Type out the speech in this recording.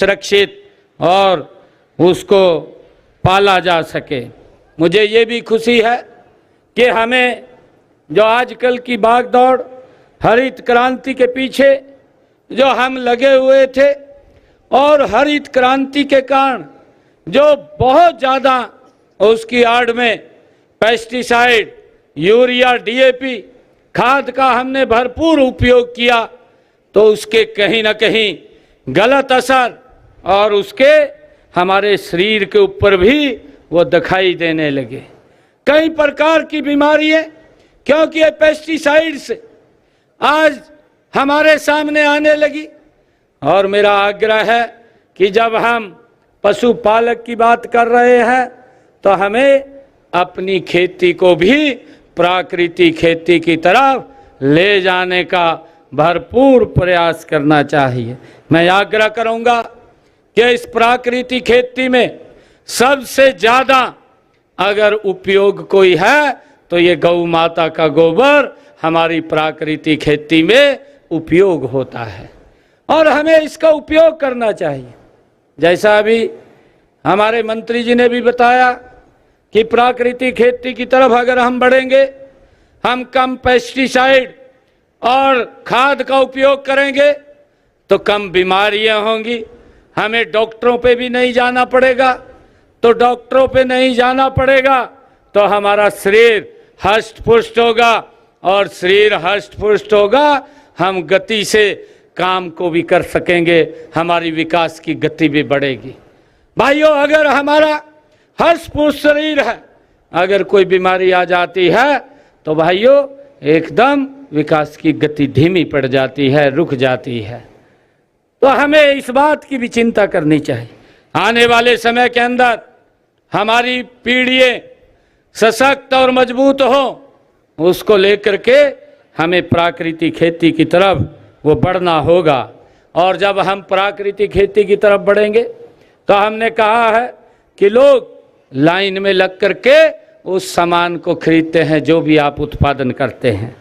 सुरक्षित और उसको पाला जा सके। मुझे ये भी खुशी है कि हमें जो आजकल की भागदौड़ हरित क्रांति के पीछे जो हम लगे हुए थे और हरित क्रांति के कारण जो बहुत ज़्यादा उसकी आड़ में पेस्टिसाइड, यूरिया, डीएपी खाद का हमने भरपूर उपयोग किया, तो उसके कहीं ना कहीं गलत असर और उसके हमारे शरीर के ऊपर भी वो दिखाई देने लगे। कई प्रकार की बीमारियां, क्योंकि ये पेस्टिसाइड्स आज हमारे सामने आने लगी। और मेरा आग्रह है कि जब हम पशुपालक की बात कर रहे हैं तो हमें अपनी खेती को भी प्राकृतिक खेती की तरफ ले जाने का भरपूर प्रयास करना चाहिए। मैं आग्रह करूंगा कि इस प्राकृतिक खेती में सबसे ज़्यादा अगर उपयोग कोई है तो ये गौ माता का गोबर हमारी प्राकृतिक खेती में उपयोग होता है और हमें इसका उपयोग करना चाहिए। जैसा अभी हमारे मंत्री जी ने भी बताया कि प्राकृतिक खेती की तरफ अगर हम बढ़ेंगे, हम कम पेस्टिसाइड और खाद का उपयोग करेंगे तो कम बीमारियां होंगी। हमें डॉक्टरों पे भी नहीं जाना पड़ेगा, तो डॉक्टरों पे नहीं जाना पड़ेगा तो हमारा शरीर हष्ट पुष्ट होगा और शरीर हष्ट पुष्ट होगा, हम गति से काम को भी कर सकेंगे, हमारी विकास की गति भी बढ़ेगी। भाइयों, अगर हमारा हष्ट पुष्ट शरीर है, अगर कोई बीमारी आ जाती है तो भाइयों एकदम विकास की गति धीमी पड़ जाती है, रुक जाती है। तो हमें इस बात की भी चिंता करनी चाहिए। आने वाले समय के अंदर हमारी पीढ़ियां सशक्त और मजबूत हो, उसको लेकर के हमें प्राकृतिक खेती की तरफ वो बढ़ना होगा। और जब हम प्राकृतिक खेती की तरफ बढ़ेंगे तो हमने कहा है कि लोग लाइन में लग करके उस सामान को खरीदते हैं जो भी आप उत्पादन करते हैं।